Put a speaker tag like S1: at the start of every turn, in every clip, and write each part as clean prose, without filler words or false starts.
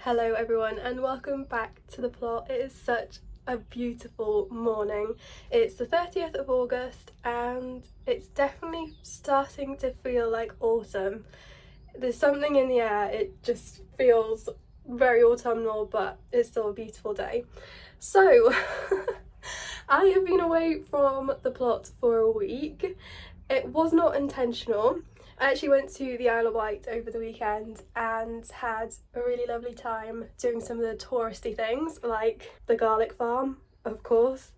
S1: Hello everyone and welcome back to the plot. It is such a beautiful morning. It's the 30th of August and it's definitely starting to feel like autumn. There's something in the air, it just feels very autumnal, but it's still a beautiful day. So I have been away from the plot for a week. It was not intentional. I actually went to the Isle of Wight over the weekend and had a really lovely time doing some of the touristy things, like the garlic farm, of course.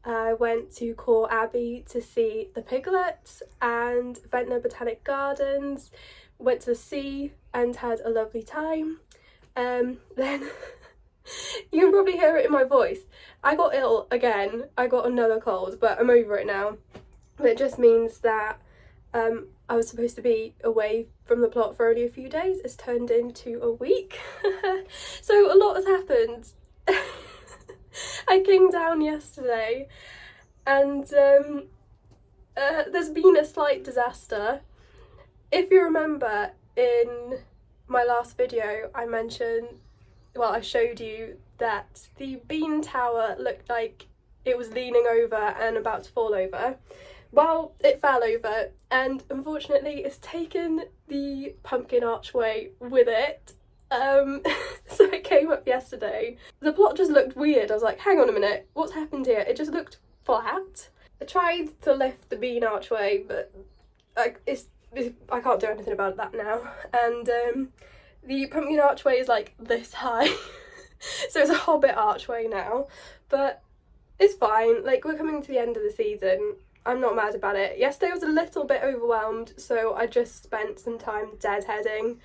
S1: I went to Core Abbey to see the piglets and Ventnor Botanic Gardens, went to the sea and had a lovely time. Then you can probably hear it in my voice. I got ill again. I got another cold, but I'm over it now. But it just means that I was supposed to be away from the plot for only a few days. It's turned into a week. So a lot has happened. I came down yesterday and there's been a slight disaster. If you remember, in my last video I showed you that the bean tower looked like it was leaning over and about to fall over. Well, it fell over and unfortunately it's taken the pumpkin archway with it. So it came up yesterday. The plot just looked weird. I was like, hang on a minute, what's happened here? It just looked flat. I tried to lift the bean archway, but I can't do anything about that now. And the pumpkin archway is like this high. So it's a hobbit archway now, but it's fine. Like, we're coming to the end of the season. I'm not mad about it. Yesterday I was a little bit overwhelmed, so I just spent some time deadheading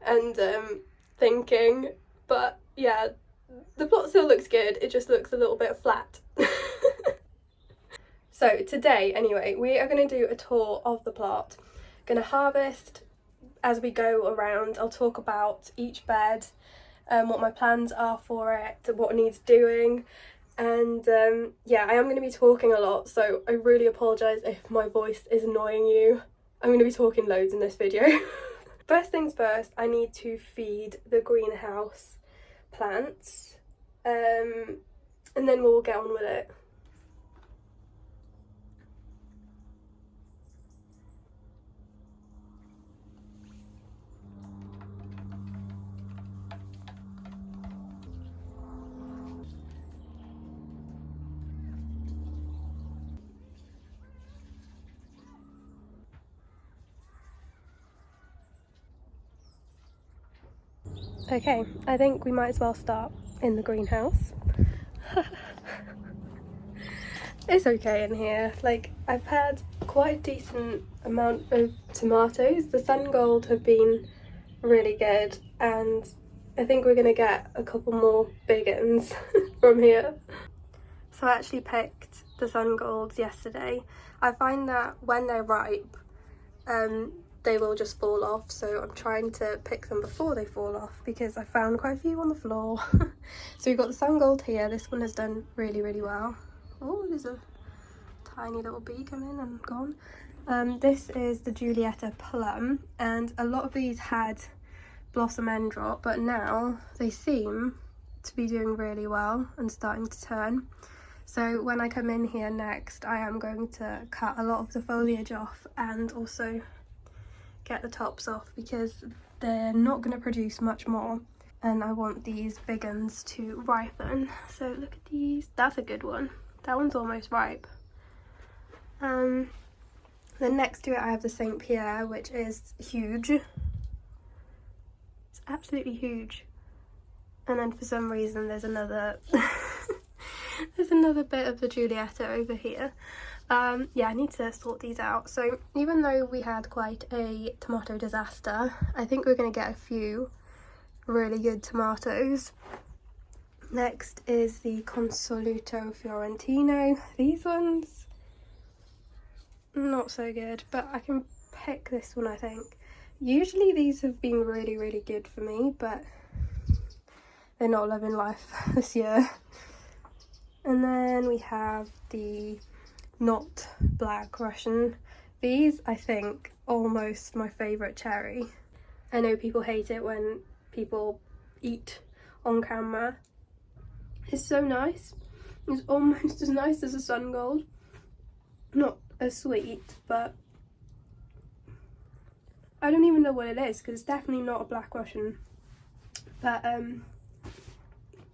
S1: and thinking. But yeah, the plot still looks good, it just looks a little bit flat. So today, anyway, we are going to do a tour of the plot. Going to harvest as we go around. I'll talk about each bed, what my plans are for it, what needs doing. And yeah, I am going to be talking a lot, so I really apologise if my voice is annoying you. I'm going to be talking loads in this video. First things first, I need to feed the greenhouse plants, and then we'll get on with it. Okay, I think we might as well start in the greenhouse. It's okay in here. Like, I've had quite a decent amount of tomatoes. The Sun Gold have been really good, and I think we're gonna get a couple more big ones from here. So I actually picked the Sun Golds yesterday. I find that when they're ripe, they will just fall off, so I'm trying to pick them before they fall off because I found quite a few on the floor. So we've got the Sun Gold here. This one has done really well. Oh, there's a tiny little bee come in and gone. This is the Julietta Plum, and a lot of these had blossom end drop, but now they seem to be doing really well and starting to turn. So when I come in here next, I am going to cut a lot of the foliage off and also get the tops off because they're not going to produce much more, and I want these big ones to ripen. So look at these. That's a good one. That one's almost ripe. Then next to it I have the St. Pierre, which is huge. It's absolutely huge. And then for some reason there's another there's another bit of the Julietta over here. Yeah, I need to sort these out. So even though we had quite a tomato disaster, I think we're going to get a few really good tomatoes. Next is the Consoluto Fiorentino. These ones, not so good, but I can pick this one, I think. Usually these have been really good for me, but they're not loving life this year. And then we have the not black Russian. These, I think, almost my favourite cherry. I know people hate it when people eat on camera. It's so nice. It's almost as nice as a sun gold. Not as sweet, but I don't even know what it is because it's definitely not a Black Russian. But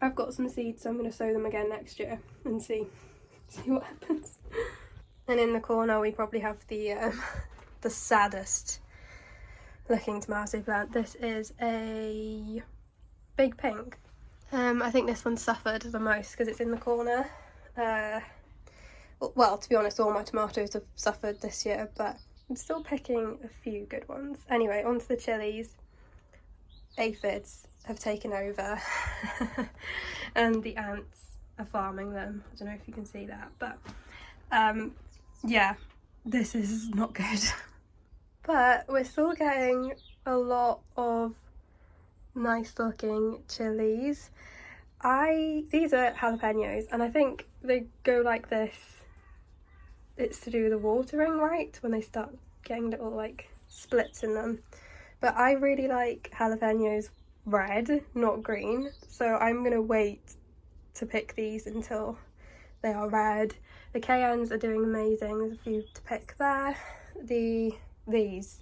S1: I've got some seeds, so I'm going to sow them again next year and see what happens. And in the corner we probably have the saddest looking tomato plant. This is a big pink. I think this one suffered the most because it's in the corner. Well, to be honest, all my tomatoes have suffered this year, but I'm still picking a few good ones. Anyway, onto the chilies. Aphids have taken over and the ants are farming them. I don't know if you can see that, but yeah, this is not good. But we're still getting a lot of nice looking chilies. These are jalapenos and I think they go like this. It's to do with the watering, right? When they start getting little like splits in them. But I really like jalapenos red, not green. So I'm gonna wait to pick these until they are red. The cayennes are doing amazing. There's a few to pick there. These,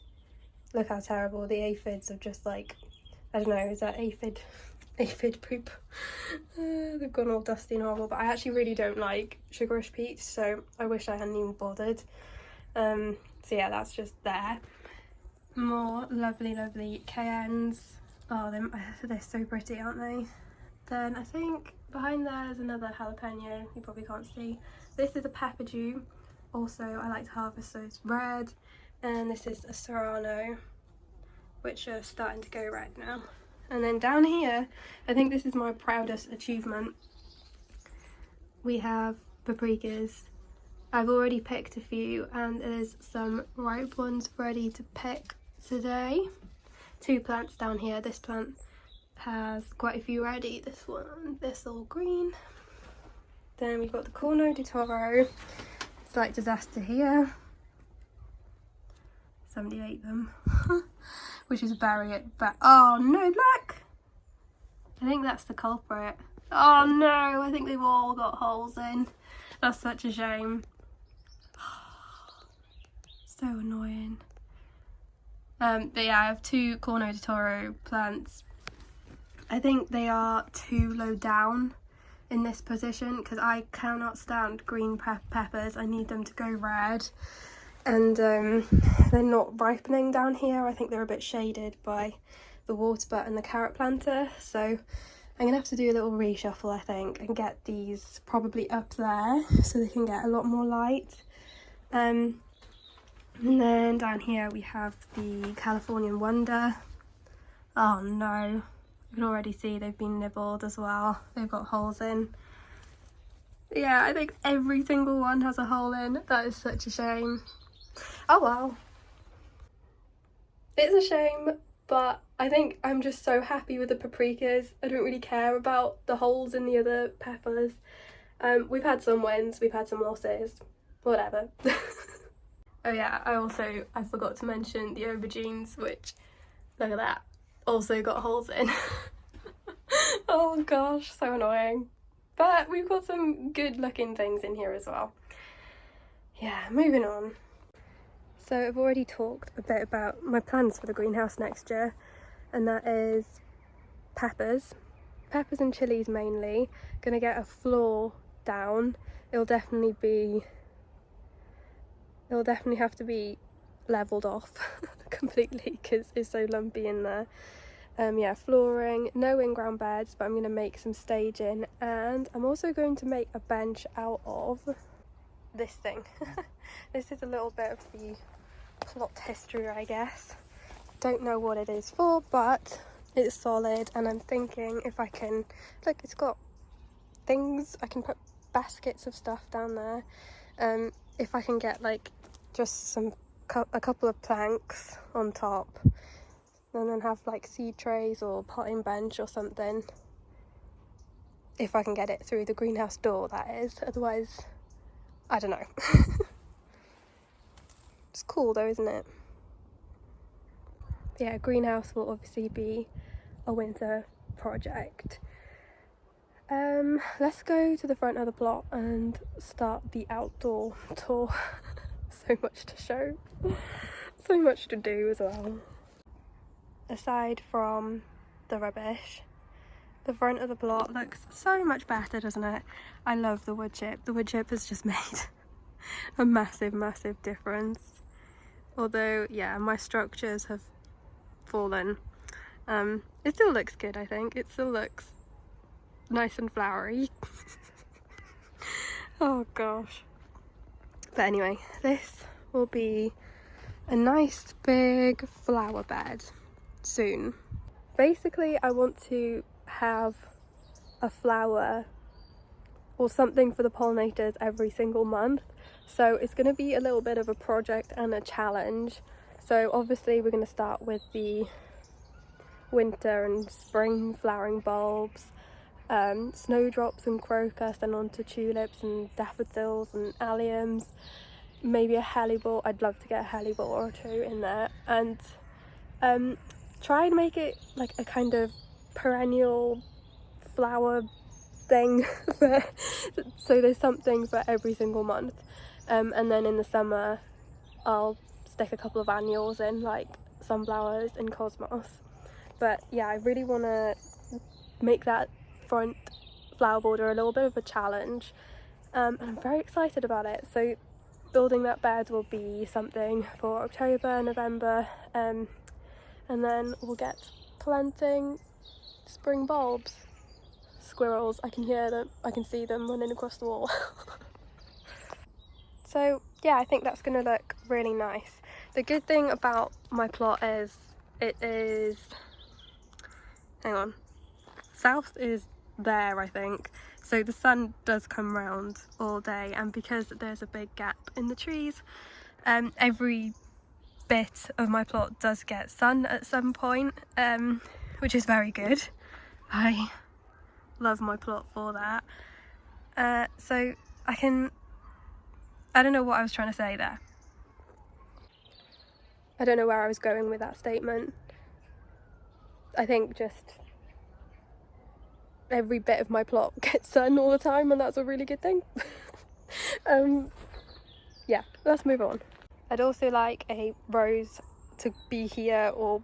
S1: look how terrible. The aphids are just like, I don't know, is that aphid poop? They've gone all dusty and horrible, but I actually really don't like sugarish peach, so I wish I hadn't even bothered. So yeah, that's just there. More lovely cayennes. Oh, they're so pretty, aren't they? Then I think behind there is another jalapeno, you probably can't see. This is a pepper dew. Also, I like to harvest those red. And this is a serrano, which are starting to go red now. And then down here, I think this is my proudest achievement. We have paprikas. I've already picked a few and there's some ripe ones ready to pick today. 2 plants down here. This plant has quite a few ready. This one, this all green. Then we've got the Corno di Toro. Slight disaster here. Somebody ate them. Which is very bad. Oh no, look! I think that's the culprit. Oh no, I think they've all got holes in. That's such a shame. So annoying. But yeah, I have 2 Corno di Toro plants. I think they are too low down in this position because I cannot stand green peppers. I need them to go red. And they're not ripening down here. I think they're a bit shaded by the water butt and the carrot planter. So I'm going to have to do a little reshuffle, I think, and get these probably up there so they can get a lot more light. And then down here we have the Californian Wonder. Oh no, you can already see they've been nibbled as well. They've got holes in. Yeah, I think every single one has a hole in. That is such a shame. Oh well. It's a shame, but I think I'm just so happy with the paprikas. I don't really care about the holes in the other peppers. We've had some wins, we've had some losses, whatever. Oh yeah, I forgot to mention the aubergines, which, look at that, also got holes in. Oh gosh, so annoying. But we've got some good looking things in here as well. Yeah, moving on. So I've already talked a bit about my plans for the greenhouse next year, and that is peppers and chilies mainly. Gonna get a floor down. It'll definitely have to be leveled off completely because it's so lumpy in there. Yeah, flooring, no in-ground beds, but I'm gonna make some staging, and I'm also going to make a bench out of this thing. This is a little bit of the plot history, I guess. Don't know what it is for, but it's solid, and I'm thinking if I can, look, it's got things, I can put baskets of stuff down there. If I can get like just a couple of planks on top, and then have like seed trays or potting bench or something, if I can get it through the greenhouse door, that is. Otherwise, I don't know. It's cool though, isn't it? Yeah, greenhouse will obviously be a winter project. Let's go to the front of the plot and start the outdoor tour. So much to show, so much to do as well. Aside from the rubbish, the front of the plot looks so much better, doesn't it? I love the wood chip. The wood chip has just made a massive difference. Although, yeah, my structures have fallen. It still looks good, I think. It still looks nice and flowery. Oh gosh. But anyway, this will be a nice big flower bed soon. Basically, I want to have a flower or something for the pollinators every single month. So it's going to be a little bit of a project and a challenge. So obviously we're going to start with the winter and spring flowering bulbs, snowdrops and crocus, then on to tulips and daffodils and alliums, maybe a hellebore. I'd love to get a hellebore or two in there, and try and make it like a kind of perennial flower thing so there's something for every single month. And then in the summer I'll stick a couple of annuals in, like sunflowers and cosmos. But yeah, I really want to make that front flower border a little bit of a challenge, and I'm very excited about it. So building that bed will be something for October, November, and then we'll get planting spring bulbs. Squirrels, I can hear them, I can see them running across the wall. So yeah, I think that's going to look really nice. The good thing about my plot is it is, hang on, south is there, I think, so the sun does come round all day, and because there's a big gap in the trees, every bit of my plot does get sun at some point, which is very good. I love my plot for that. So I don't know what I was trying to say there. I don't know where I was going with that statement. I think just every bit of my plot gets sun all the time, and that's a really good thing. Yeah, let's move on. I'd also like a rose to be here or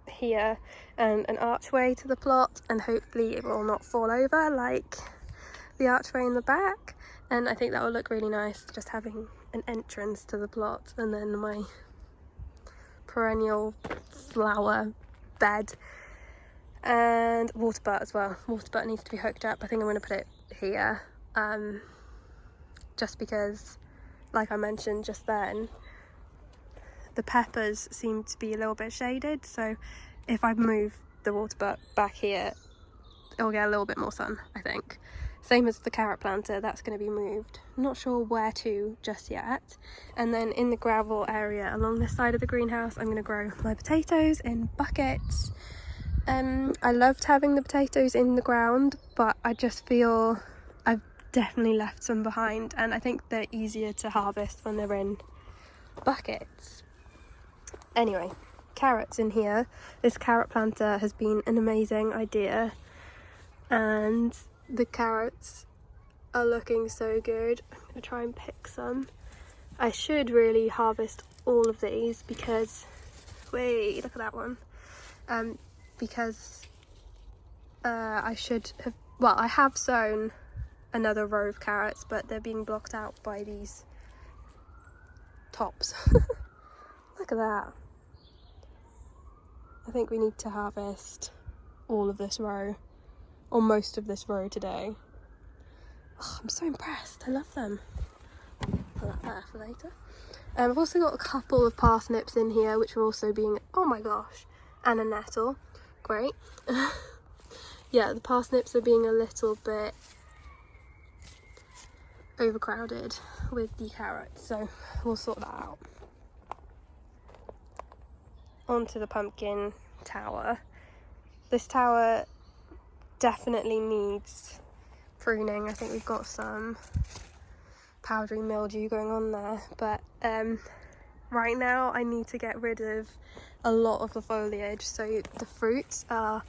S1: here, and an archway to the plot, and hopefully it will not fall over like the archway in the back. And I think that will look really nice, just having an entrance to the plot and then my perennial flower bed. And water butt as well. Water butt needs to be hooked up. I think I'm going to put it here, just because, like I mentioned just then, the peppers seem to be a little bit shaded, so if I move the water butt back here, it'll get a little bit more sun, I think. Same as the carrot planter, that's going to be moved. Not sure where to just yet. And then in the gravel area along this side of the greenhouse, I'm going to grow my potatoes in buckets. I loved having the potatoes in the ground, but I just feel I've definitely left some behind, and I think they're easier to harvest when they're in buckets. Anyway, carrots in here. This carrot planter has been an amazing idea, and the carrots are looking so good. I'm going to try and pick some. I should really harvest all of these because, wait, look at that one. Because I should have, well, I have sown another row of carrots, but they're being blocked out by these tops. Look at that. I think we need to harvest all of this row, or most of this row today. Oh, I'm so impressed. I love them. Put that there for later. I've also got a couple of parsnips in here, which are also being, oh my gosh, and a nettle. Great. Yeah, the parsnips are being a little bit overcrowded with the carrots, so we'll sort that out. Onto the pumpkin tower. This tower definitely needs pruning. I think we've got some powdery mildew going on there, but right now I need to get rid of a lot of the foliage, so the fruits are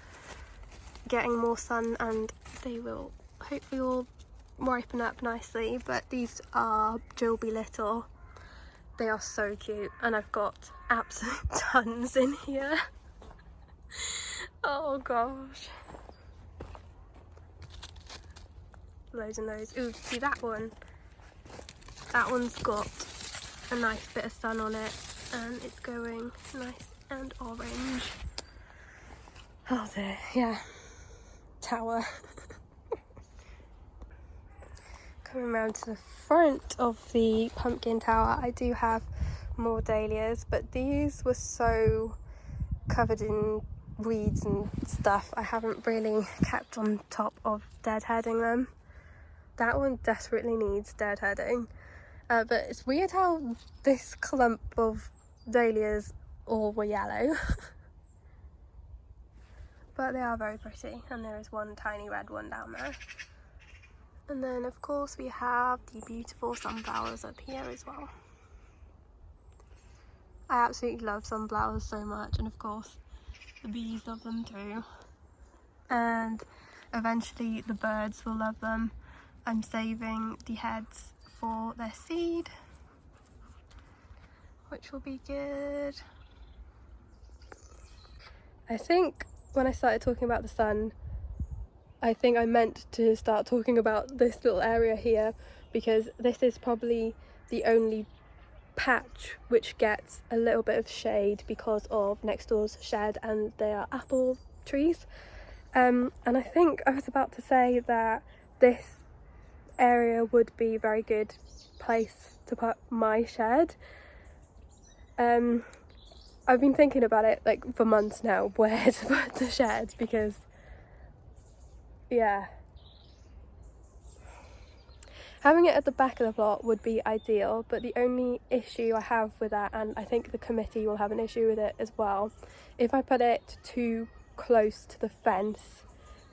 S1: getting more sun and they will hopefully all ripen up nicely. But these are Jilby Little. They are so cute, and I've got absolute tons in here. Oh gosh. Loads and loads. Ooh, see that one? That one's got a nice bit of sun on it and it's going nice and orange. Oh dear, yeah. Tower. Coming around to the front of the pumpkin tower, I do have more dahlias, but these were so covered in weeds and stuff, I haven't really kept on top of deadheading them. That one desperately needs deadheading. But it's weird how this clump of dahlias all were yellow. But they are very pretty, and there is one tiny red one down there. And then of course we have the beautiful sunflowers up here as well. I absolutely love sunflowers so much, and of course the bees love them too. And eventually the birds will love them. I'm saving the heads for their seed, which will be good. I think when I started talking about the sun, I think I meant to start talking about this little area here, because this is probably the only patch which gets a little bit of shade because of next door's shed and they are apple trees. And I think I was about to say that this area would be a very good place to put my shed. I've been thinking about it like for months now, where to put the shed, because yeah, having it at the back of the plot would be ideal, but the only issue I have with that, and I think the committee will have an issue with it as well, if I put it too close to the fence,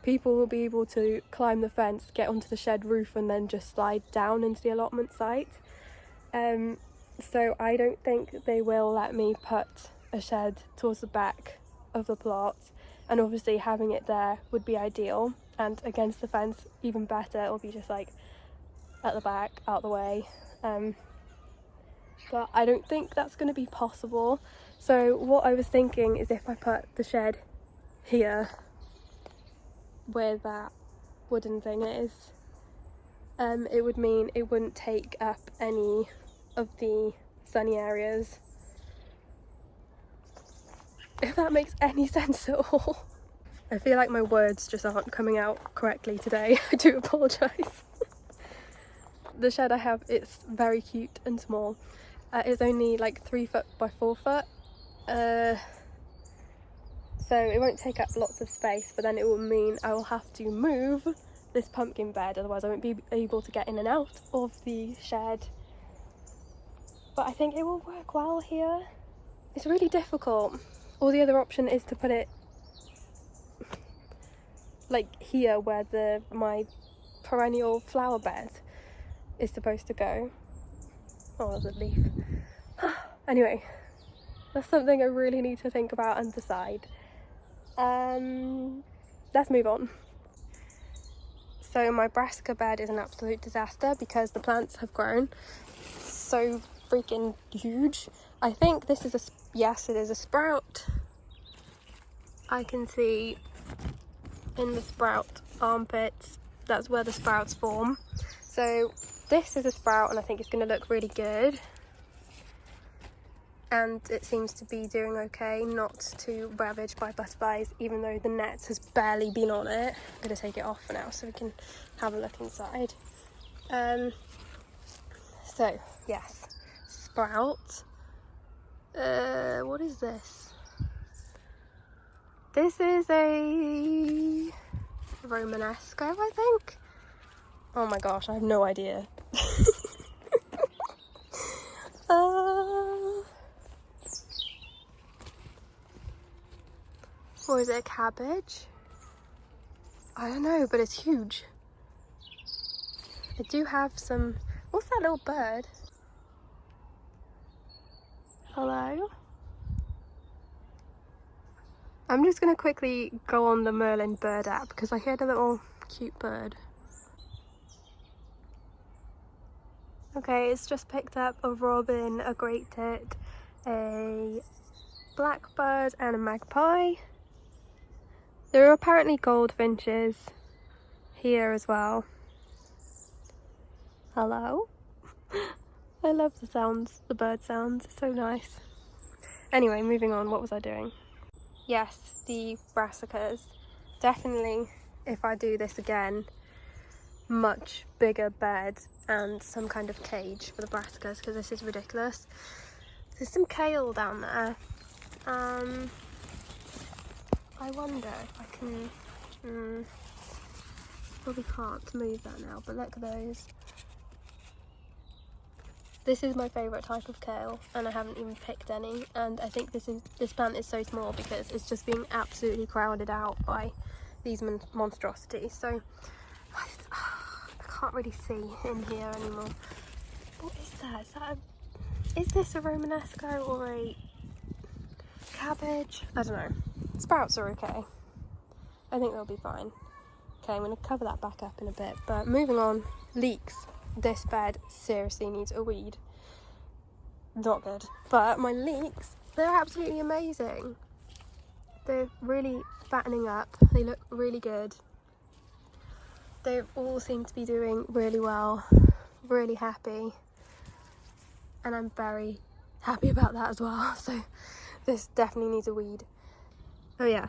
S1: people will be able to climb the fence, get onto the shed roof and then just slide down into the allotment site. So I don't think they will let me put a shed towards the back of the plot, and obviously having it there would be ideal, and against the fence even better. It'll be just like at the back, out the way. But I don't think that's going to be possible. So what I was thinking is if I put the shed here where that wooden thing is, it would mean it wouldn't take up any of the sunny areas, if that makes any sense at all. I feel like my words just aren't coming out correctly today. I do apologise. The shed I have, it's very cute and small. It's only like 3 foot by 4 foot, so it won't take up lots of space, but then it will mean I will have to move this pumpkin bed, otherwise I won't be able to get in and out of the shed. But I think it will work well here. It's really difficult. Or the other option is to put it like here where my perennial flower bed is supposed to go. Oh, there's a leaf. Anyway, that's something I really need to think about and decide. Let's move on. So my brassica bed is an absolute disaster because the plants have grown so freaking huge. I think this is yes, it is a sprout. I can see in the sprout armpits, that's where the sprouts form. So this is a sprout and I think it's going to look really good. And it seems to be doing okay, not too ravaged by butterflies, even though the net has barely been on it. I'm going to take it off for now so we can have a look inside. So, yes, sprout. What is this? This is a Romanesco, I think. Oh my gosh, I have no idea. Or is it a cabbage? I don't know, but it's huge. I do have some... What's that little bird? Hello? I'm just going to quickly go on the Merlin bird app because I heard a little cute bird. Okay, it's just picked up a robin, a great tit, a blackbird and a magpie. There are apparently goldfinches here as well. Hello? I love the sounds, the bird sounds, it's so nice. Anyway, moving on, what was I doing? Yes, the Brassicas. Definitely, if I do this again, much bigger bed and some kind of cage for the Brassicas because this is ridiculous. There's some kale down there. I wonder if I can... probably can't move that now, but look at those. This is my favourite type of kale and I haven't even picked any, and I think this plant is so small because it's just being absolutely crowded out by these monstrosities. So I can't really see in here anymore. What is that? Is this a Romanesco or a cabbage? I don't know. Sprouts are okay. I think they'll be fine. Okay, I'm going to cover that back up in a bit, but moving on. Leeks. This bed seriously needs a weed. Not good. But my leeks, they're absolutely amazing. They're really fattening up. They look really good. They all seem to be doing really well. Really happy. And I'm very happy about that as well. So this definitely needs a weed. Oh yeah.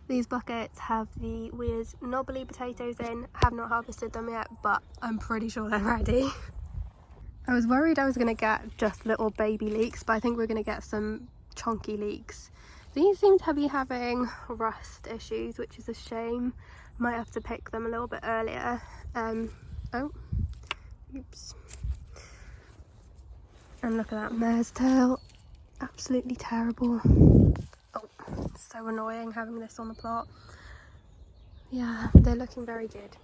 S1: These buckets have the weird knobbly potatoes in. I have not harvested them yet, but I'm pretty sure they're ready. I was worried I was going to get just little baby leeks, but I think we're going to get some chunky leeks. These seem to be having rust issues, which is a shame. Might have to pick them a little bit earlier. Oh, oops. And look at that mare's tail. Absolutely terrible. Oh, so annoying having this on the plot. Yeah, they're looking very good.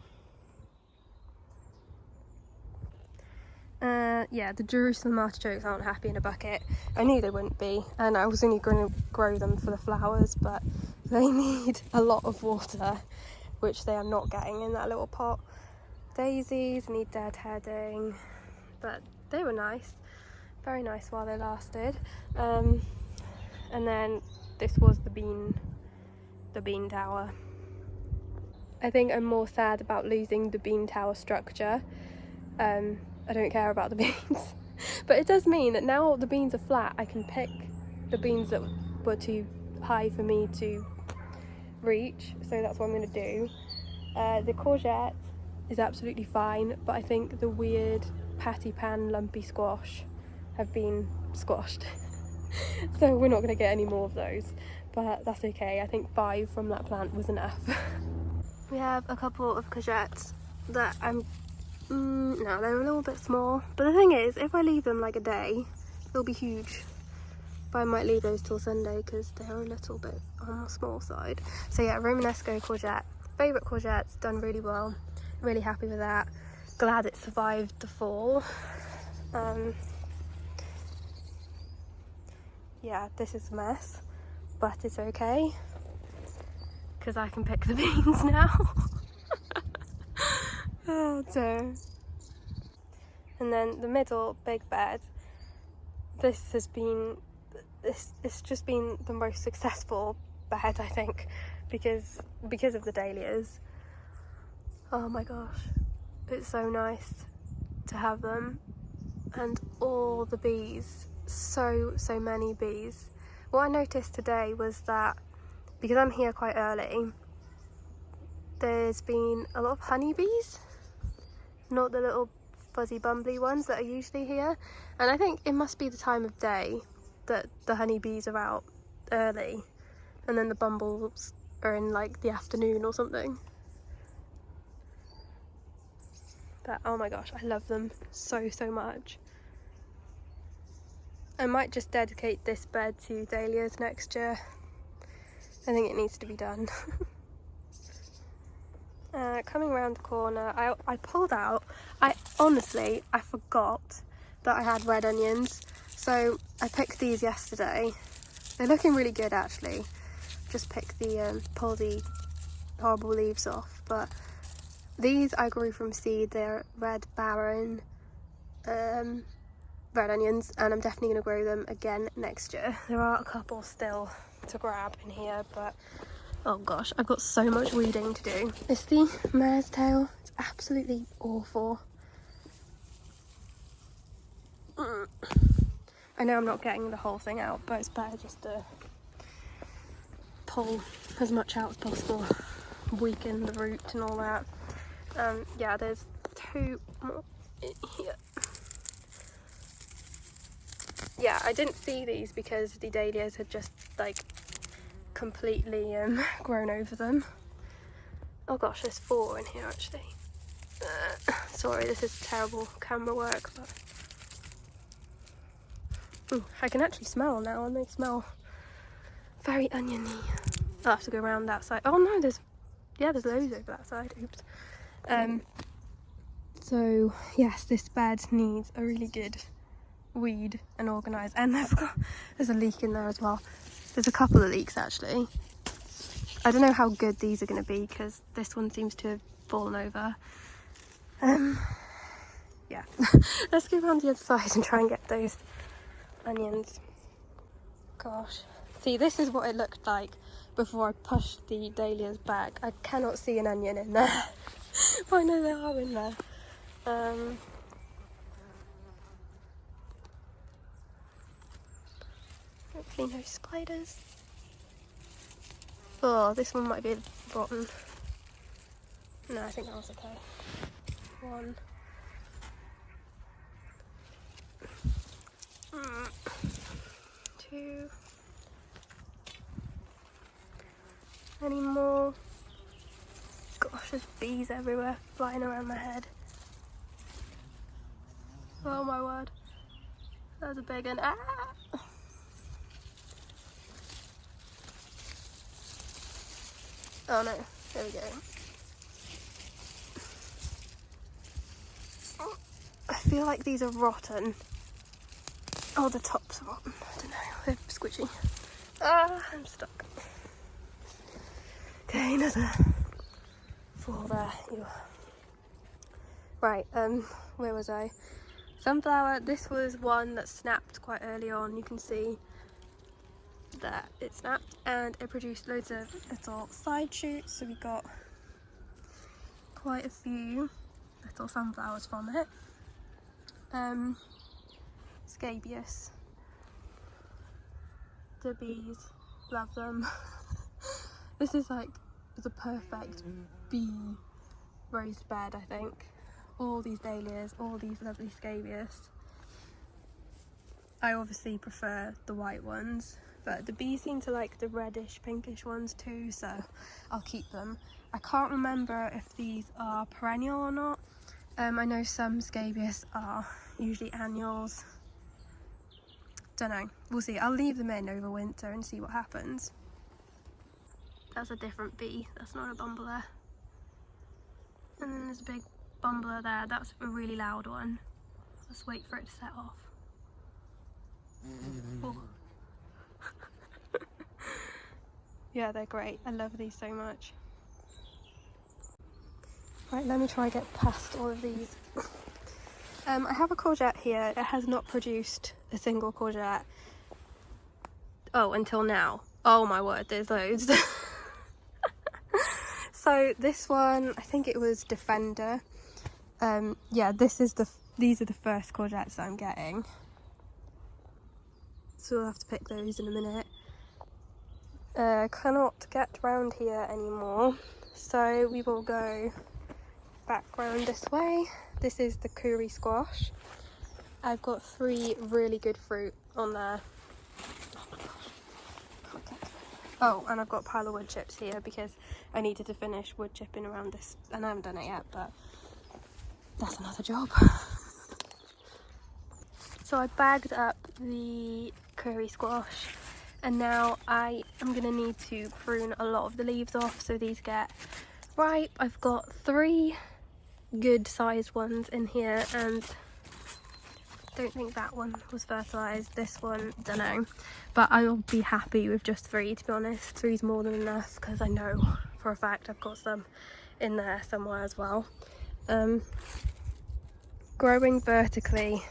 S1: Yeah, the Jerusalem artichokes aren't happy in a bucket. I knew they wouldn't be, and I was only going to grow them for the flowers, but they need a lot of water, which they are not getting in that little pot. Daisies need deadheading, but they were nice. Very nice while they lasted. And then this was the bean tower. I think I'm more sad about losing the bean tower structure. I don't care about the beans. But it does mean that now the beans are flat, I can pick the beans that were too high for me to reach. So that's what I'm going to do. The courgette is absolutely fine, but I think the weird patty pan lumpy squash have been squashed. So we're not going to get any more of those, but that's okay. I think 5 from that plant was enough. We have a couple of courgettes that no, they're a little bit small, but the thing is, if I leave them like a day, they'll be huge. But I might leave those till Sunday because they're a little bit on the small side. So yeah, Romanesco courgette, favourite courgettes, done really well. Really happy with that. Glad it survived the fall. Yeah, this is a mess, but it's okay because I can pick the beans now. Oh dear. And then the middle big bed, it's just been the most successful bed, I think, because of the dahlias. Oh my gosh, it's so nice to have them, and all the bees, so many bees. What I noticed today was that because I'm here quite early, there's been a lot of honeybees, not the little fuzzy bumbly ones that are usually here, and I think it must be the time of day that the honeybees are out early and then the bumbles are in like the afternoon or something. But oh my gosh, I love them so much. I might just dedicate this bed to dahlias next year. I think it needs to be done. Coming around the corner, I pulled out, I forgot that I had red onions, so I picked these yesterday. They're looking really good actually. just pick the pull the horrible leaves off. But these I grew from seed. They're red barren red onions, and I'm definitely going to grow them again next year. There are a couple still to grab in here, but oh gosh, I've got so much weeding to do. It's the mare's tail. It's absolutely awful. I know I'm not getting the whole thing out, but it's better just to pull as much out as possible, weaken the root and all that. Yeah, there's 2 more in here. Yeah, I didn't see these because the dahlias had just like completely grown over them. Oh gosh, there's 4 in here actually. Sorry, this is terrible camera work, but I can actually smell now, and they smell very oniony. I'll have to go around that side. Oh no, there's loads over that side. Oops. So yes, this bed needs a really good weed and organise. And I forgot there's a leak in there as well. There's a couple of leaks actually. I don't know how good these are going to be because this one seems to have fallen over. Yeah. Let's go around the other side and try and get those onions. Gosh, see, this is what it looked like before I pushed the dahlias back. I cannot see an onion in there. But I know they are in there. Hopefully no spiders. Oh, this one might be at the bottom. No, I think that was okay. 1. 2. Any more? Gosh, there's bees everywhere flying around my head. Oh my word. That was a big one. Ah! Oh no, there we go. I feel like these are rotten. Oh, the tops are rotten. I don't know, they're squishy. Ah, I'm stuck. Okay, another 4 there. Ew. Right, where was I? Sunflower. This was one that snapped quite early on. You can see that it snapped, and it produced loads of little side shoots. So we got quite a few little sunflowers from it. Scabious. The bees love them. This is like the perfect bee raised bed, I think. All these dahlias, all these lovely scabious. I obviously prefer the white ones, but the bees seem to like the reddish pinkish ones too, so I'll keep them. I can't remember if these are perennial or not. I know some scabious are usually annuals. Don't know, we'll see. I'll leave them in over winter and see what happens. That's a different bee, that's not a bumbler. And then there's a big bumbler there, that's a really loud one. Let's wait for it to set off. Oh. Yeah, they're great, I love these so much. Right, let me try and get past all of these. I have a courgette here. It has not produced a single courgette. Oh, until now. Oh my word, there's loads. So this one, I think it was Defender. Yeah, these are the first courgettes that I'm getting. So we'll have to pick those in a minute. Cannot get round here anymore, so we will go back round this way. This is the curry squash. I've got 3 really good fruit on there. Oh my gosh. Okay. Oh, and I've got a pile of wood chips here because I needed to finish wood chipping around this, and I haven't done it yet, but that's another job. So I bagged up the curry squash, and now I am going to need to prune a lot of the leaves off so these get ripe. I've got 3 good sized ones in here, and don't think that one was fertilised. This one, don't know. But I'll be happy with just 3, to be honest. 3's more than enough because I know for a fact I've got some in there somewhere as well. Growing vertically,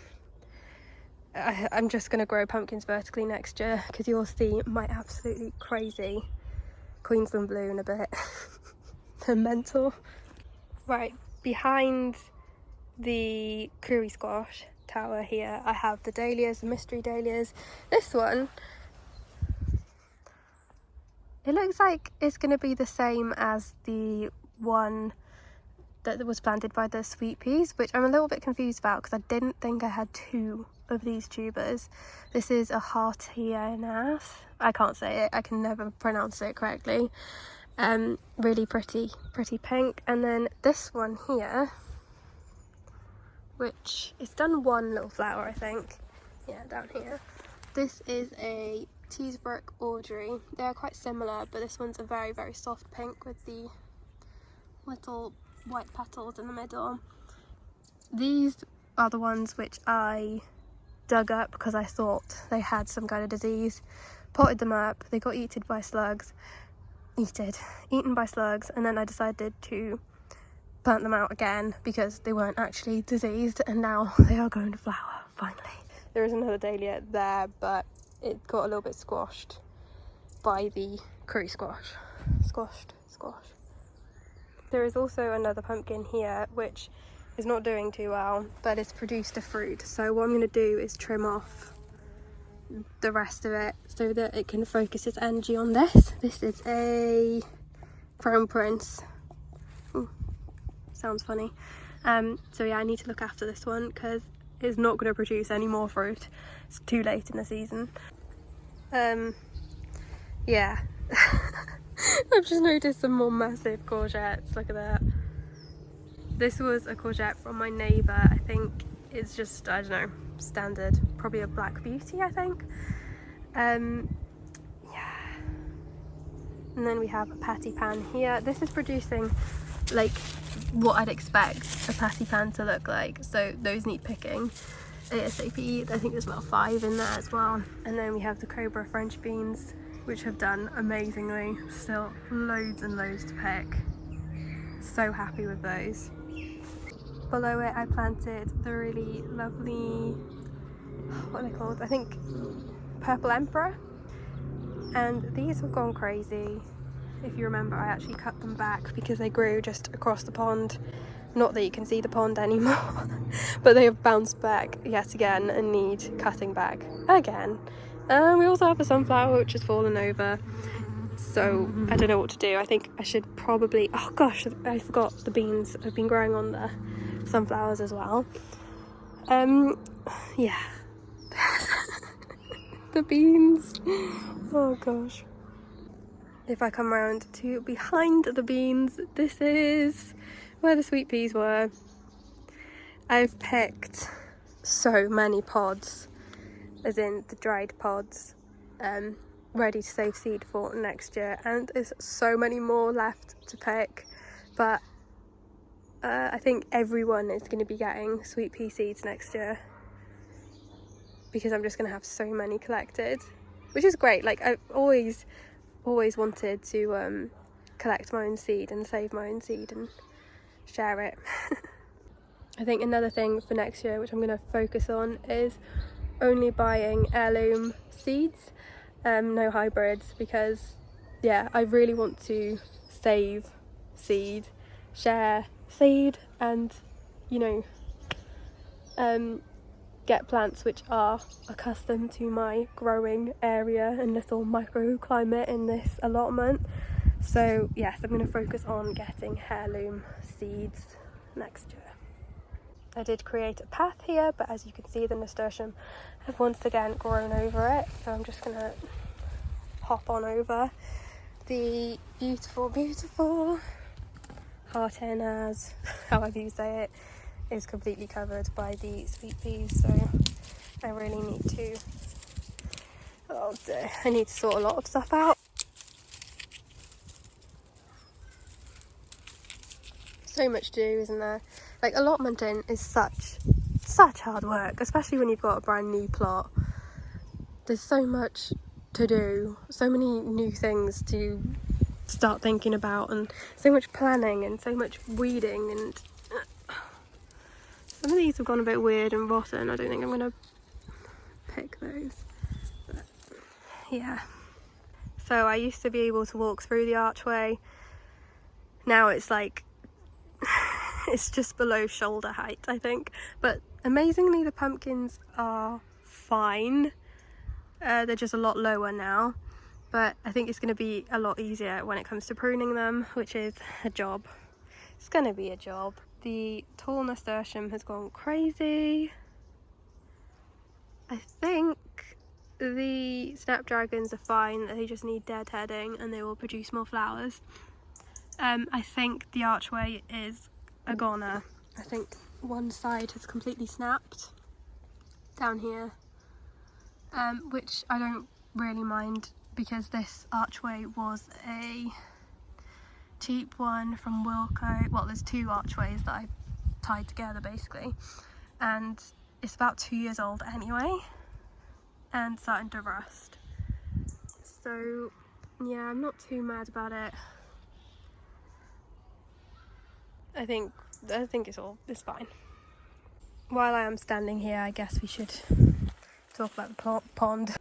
S1: I'm just going to grow pumpkins vertically next year because you'll see my absolutely crazy Queensland blue in a bit. They're mental. Right, behind the curry squash tower here I have the dahlias, the mystery dahlias. This one, it looks like it's going to be the same as the one that was planted by the sweet peas, which I'm a little bit confused about because I didn't think I had 2 of these tubers. This is a Hartianas. I can't say it, I can never pronounce it correctly. Really pretty pink. And then this one here, which is done 1 little flower, I think. Yeah, down here. This is a Teesbrook Audrey. They're quite similar, but this one's a very soft pink with the little white petals in the middle. These are the ones which I dug up because I thought they had some kind of disease. Potted them up, they got eaten by slugs, and then I decided to plant them out again because they weren't actually diseased, and now they are going to flower finally. There is another dahlia there, but it got a little bit squashed by the curry squash. Squashed. There is also another pumpkin here which is not doing too well, but it's produced a fruit. So what I'm going to do is trim off the rest of it so that it can focus its energy on this. This is a Crown Prince. Ooh, sounds funny. So yeah, I need to look after this one because it's not going to produce any more fruit. It's too late in the season. Yeah. I've just noticed some more massive courgettes. Look at that. This was a courgette from my neighbour. I think it's just, I don't know, standard. Probably a Black Beauty, I think. Yeah. And then we have a patty pan here. This is producing like what I'd expect a patty pan to look like. So those need picking ASAP. I think there's about 5 in there as well. And then we have the Cobra French beans, which have done amazingly. Still loads and loads to pick. So happy with those. Below it I planted the really lovely, what are they called? I think Purple Emperor. And these have gone crazy. If you remember, I actually cut them back because they grew just across the pond. Not that you can see the pond anymore, but they have bounced back yet again and need cutting back again. We also have a sunflower which has fallen over, so I don't know what to do. I think I should probably, oh gosh, I forgot the beans have been growing on the sunflowers as well. Yeah. The beans, oh gosh. If I come around to behind the beans, this is where the sweet peas were. I've picked so many pods, as in the dried pods, ready to save seed for next year, and there's so many more left to pick, but I think everyone is going to be getting sweet pea seeds next year because I'm just going to have so many collected, which is great. Like, I've always wanted to collect my own seed and save my own seed and share it. I think another thing for next year which I'm going to focus on is only buying heirloom seeds, no hybrids, because yeah, I really want to save seed, share seed, and you know, get plants which are accustomed to my growing area and little microclimate in this allotment. So yes, I'm going to focus on getting heirloom seeds next year. I did create a path here, but as you can see, the nasturtium have once again grown over it, so I'm just going to hop on over. The beautiful Hartianas, however you say it, is completely covered by the sweet peas, so I really need to, oh dear, I need to sort a lot of stuff out. So much to do, isn't there? Like, allotmenting is such hard work, especially when you've got a brand new plot. There's so much to do, so many new things to start thinking about, and so much planning and so much weeding, and some of these have gone a bit weird and rotten. I don't think I'm going to pick those, but yeah. So I used to be able to walk through the archway. Now it's like it's just below shoulder height, I think, but amazingly the pumpkins are fine. They're just a lot lower now, but I think it's going to be a lot easier when it comes to pruning them, which is a job. It's going to be a job. The tall nasturtium has gone crazy. I think the snapdragons are fine, they just need deadheading and they will produce more flowers. I think the archway is a goner. I think one side has completely snapped down here, which I don't really mind because this archway was a cheap one from Wilko. Well, there's two archways that I tied together basically, and it's about 2 years old anyway and starting to rust. So yeah, I'm not too mad about it. I think it's fine. While I am standing here, I guess we should talk about the pond.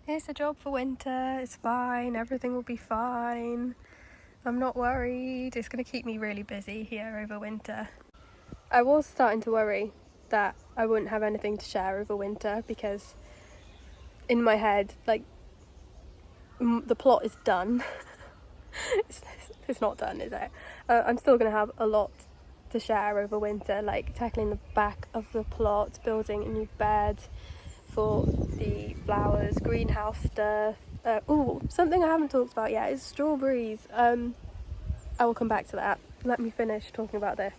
S1: It's a job for winter, it's fine, everything will be fine. I'm not worried, it's going to keep me really busy here over winter. I was starting to worry that I wouldn't have anything to share over winter because in my head, like, the plot is done. It's not done, is it? I'm still going to have a lot to share over winter, like tackling the back of the plot, building a new bed for the flowers, greenhouse stuff. Something I haven't talked about yet is strawberries. I will come back to that. Let me finish talking about this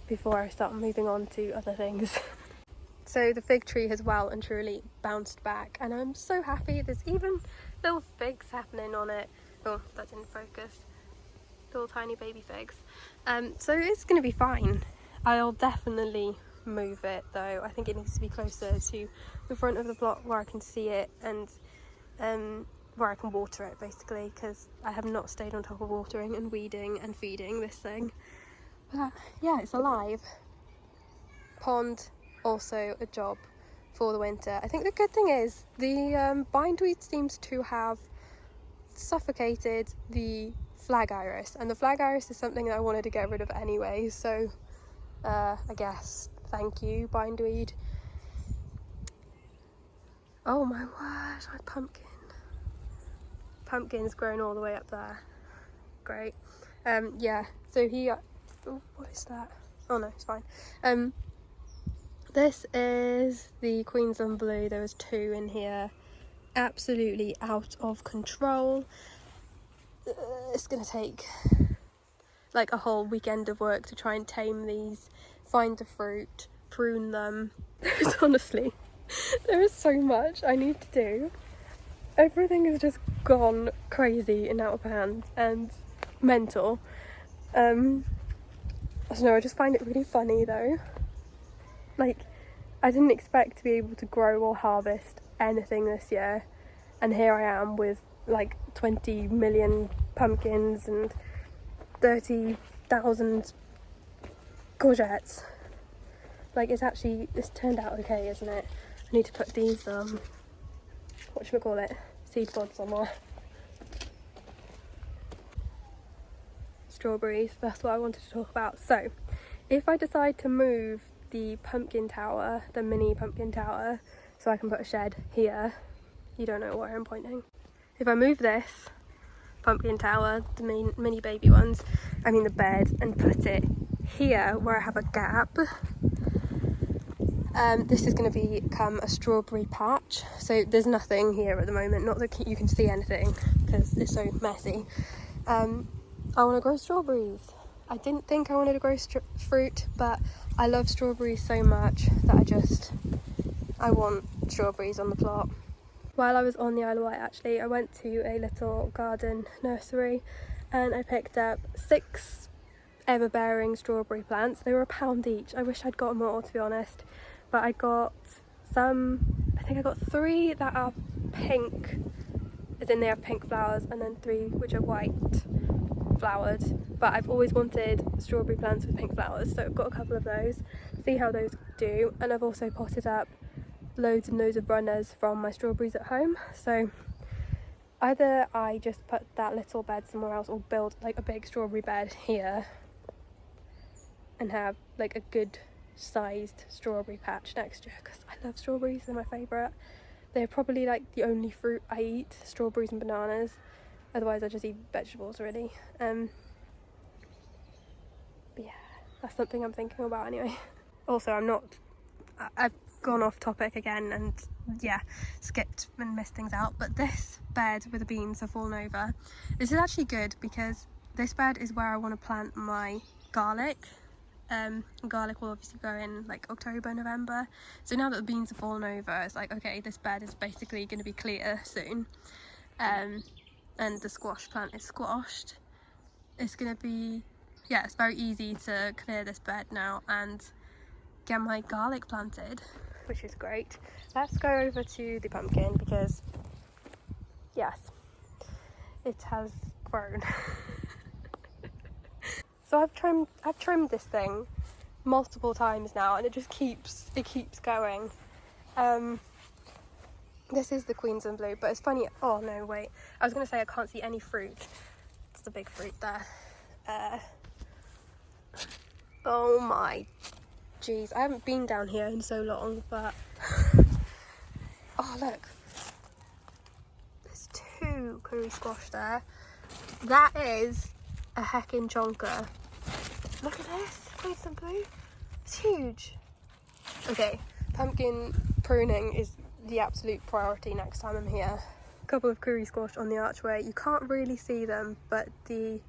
S1: before I start moving on to other things. So the fig tree has well and truly bounced back, and I'm so happy. There's even little figs happening on it. Oh, that didn't focus. Little tiny baby figs. So it's going to be fine. I'll definitely move it though. I think it needs to be closer to the front of the plot where I can see it and where I can water it basically, because I have not stayed on top of watering and weeding and feeding this thing. But yeah, it's alive. Pond, also a job for the winter. I think the good thing is the bindweed seems to have suffocated the flag iris, and the flag iris is something that I wanted to get rid of anyway, so I guess thank you, bindweed. Oh my word, my pumpkin's grown all the way up there. Great. Yeah, so what is that? Oh no, it's fine. This is the Queensland Blue. There was 2 in here. Absolutely out of control. It's gonna take like a whole weekend of work to try and tame these, find the fruit, prune them. There is so much I need to do. Everything has just gone crazy and out of hand and mental. I don't know, I just find it really funny though. Like, I didn't expect to be able to grow or harvest anything this year, and here I am with like 20 million pumpkins and 30,000 courgettes. Like, it's turned out okay, isn't it? I need to put these seed pods on there. Strawberries, that's what I wanted to talk about. So if I decide to move the pumpkin tower, the mini pumpkin tower, so I can put a shed here, you don't know where I'm pointing. If I move this pumpkin tower, the mini baby ones, the bed, and put it here where I have a gap, this is going to become a strawberry patch. So there's nothing here at the moment, not that you can see anything because it's so messy. I want to grow strawberries. I didn't think I wanted to grow fruit, but I love strawberries so much that I want strawberries on the plot. While I was on the Isle of Wight, actually, I went to a little garden nursery and I picked up 6 ever-bearing strawberry plants. They were £1 each. I wish I'd got more, to be honest, but I got some, I think I got 3 that are pink, as in they have pink flowers, and then 3 which are white flowered. But I've always wanted strawberry plants with pink flowers, so I've got a couple of those, see how those do. And I've also potted up loads and loads of runners from my strawberries at home, so either I just put that little bed somewhere else or build like a big strawberry bed here and have like a good sized strawberry patch next year, because I love strawberries, they're my favourite. They're probably like the only fruit I eat, strawberries and bananas. Otherwise I just eat vegetables really. But yeah, that's something I'm thinking about anyway. Also, I've gone off topic again and yeah, skipped and missed things out, but this bed with the beans have fallen over. This is actually good because this bed is where I want to plant my garlic. Garlic will obviously go in like October, November. So now that the beans have fallen over, it's like, okay, this bed is basically going to be clear soon. And the squash plant is squashed. It's going to be, yeah, it's very easy to clear this bed now and get my garlic planted, which is great. Let's go over to the pumpkin because, yes, it has grown. So I've trimmed this thing multiple times now, and it keeps going. This is the Queensland blue, but it's funny. Oh no, wait. I was gonna say I can't see any fruit. It's a big fruit there. Oh my, jeez, I haven't been down here in so long, but oh look, there's 2 curry squash there. That is a heckin' chonker. Look at this, Queensland blue. It's huge. Okay, pumpkin pruning is the absolute priority next time I'm here. A couple of curry squash on the archway. You can't really see them, but the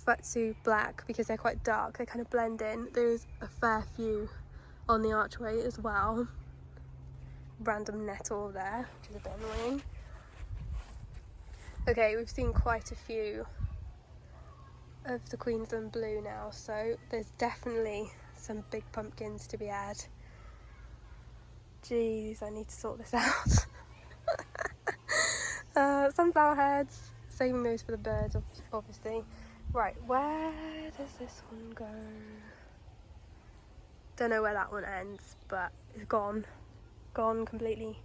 S1: Fatsu black, because they're quite dark, they kind of blend in. There's a fair few on the archway as well. Random nettle there, which is a bit annoying. Okay, we've seen quite a few of the Queensland blue now, so there's definitely some big pumpkins to be had. Jeez, I need to sort this out. Sunflower heads, saving those for the birds, obviously. Right, where does this one go? Don't know where that one ends, but it's gone completely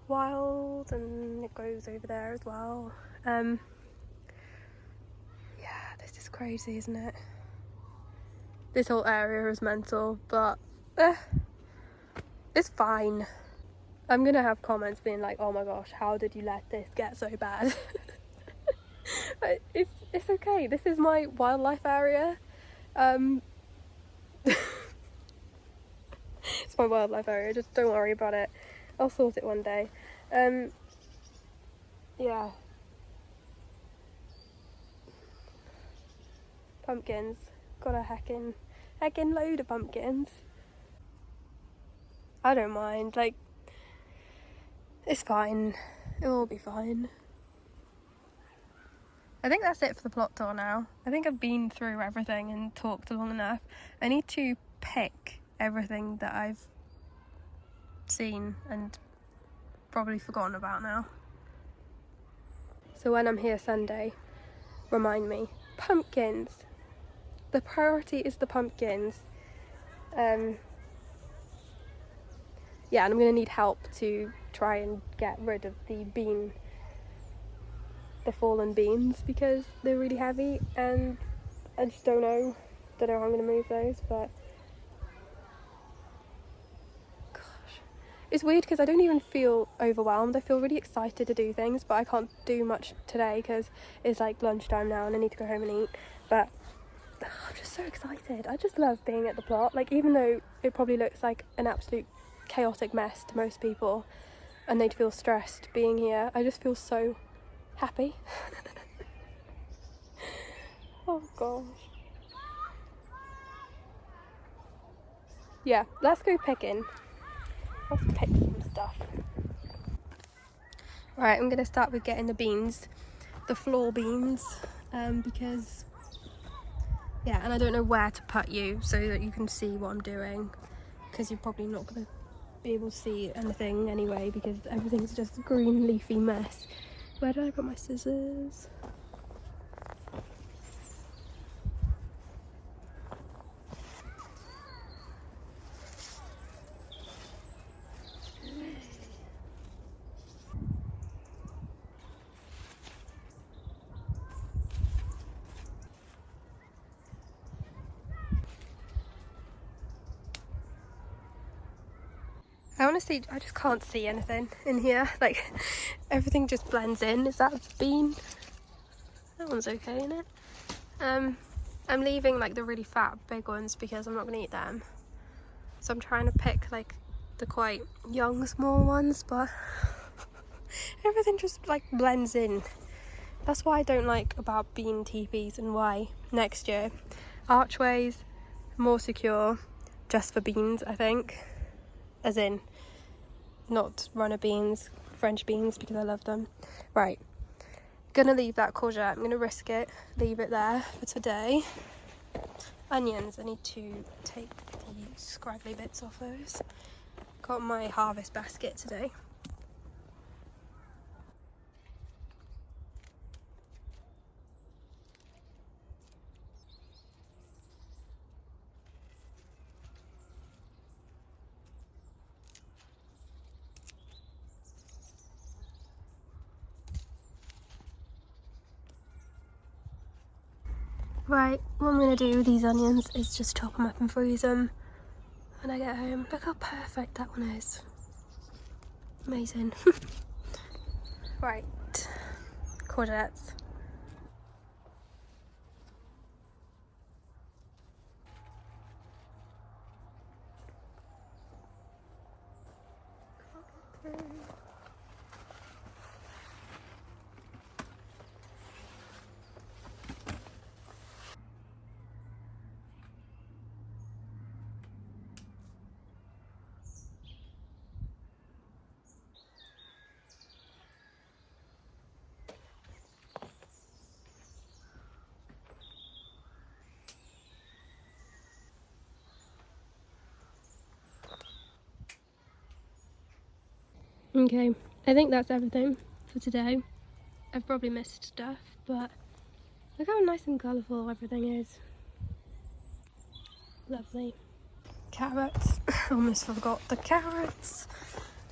S1: wild, and it goes over there as well. Yeah, this is crazy, isn't it? This whole area is mental, but it's fine. I'm gonna have comments being like, oh my gosh, how did you let this get so bad? It's okay, this is my wildlife area. It's my wildlife area, just don't worry about it. I'll sort it one day. Yeah. Pumpkins. Got a heckin' load of pumpkins. I don't mind, like, it's fine. It'll all be fine. I think that's it for the plot tour now. I think I've been through everything and talked long enough. I need to pick everything that I've seen and probably forgotten about now. So when I'm here Sunday, remind me, pumpkins. The priority is the pumpkins. Yeah, and I'm going to need help to try and get rid of the fallen beans, because they're really heavy and I just don't know how I'm going to move those, but gosh. It's weird because I don't even feel overwhelmed. I feel really excited to do things, but I can't do much today because it's like lunchtime now and I need to go home and eat, but I'm just so excited. I just love being at the plot, like even though it probably looks like an absolute chaotic mess to most people and they'd feel stressed being here, I just feel so happy. Oh gosh. Yeah, let's go picking. Let's pick some stuff. Right, I'm going to start with getting the beans, the floor beans, because Yeah, and I don't know where to put you so that you can see what I'm doing, because you're probably not going to be able to see anything anyway because everything's just a green leafy mess. Where did I put my scissors? I honestly, I just can't see anything in here. Like, everything just blends in. Is that a bean? That one's okay, isn't it? I'm leaving like the really fat big ones because I'm not gonna eat them. So I'm trying to pick like the quite young small ones, but everything just like blends in. That's why I don't like about bean teepees, and why next year archways more secure just for beans, I think. As in, not runner beans, French beans, because I love them. Right, gonna leave that courgette. I'm gonna risk it, leave it there for today. Onions, I need to take the scraggly bits off those. Got my harvest basket today. Right, what I'm going to do with these onions is just chop them up and freeze them when I get home. Look how perfect that one is. Amazing. Right, courgettes. Okay, I think that's everything for today. I've probably missed stuff, but look how nice and colourful everything is. Lovely. Carrots. Almost forgot the carrots.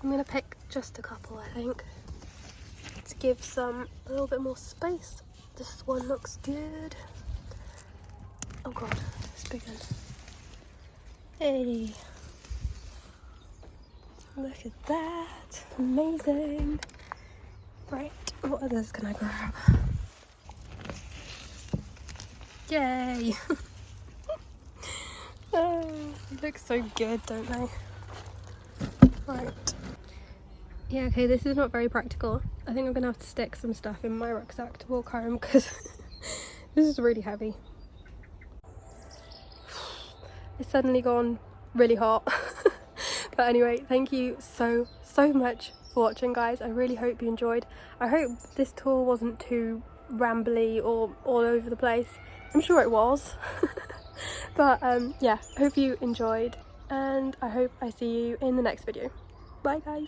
S1: I'm going to pick just a couple, I think, to give some a little bit more space. This one looks good. Oh god, it's big one. Hey! Look at that. Amazing. Right, what others can I grab? Yay! Oh, they look so good, don't they? Right. Yeah, okay, this is not very practical. I think I'm gonna have to stick some stuff in my rucksack to walk home because this is really heavy. It's suddenly gone really hot. But anyway, thank you so much for watching, guys. I really hope you enjoyed. I hope this tour wasn't too rambly or all over the place. I'm sure it was. But yeah, I hope you enjoyed, and I hope I see you in the next video. Bye guys.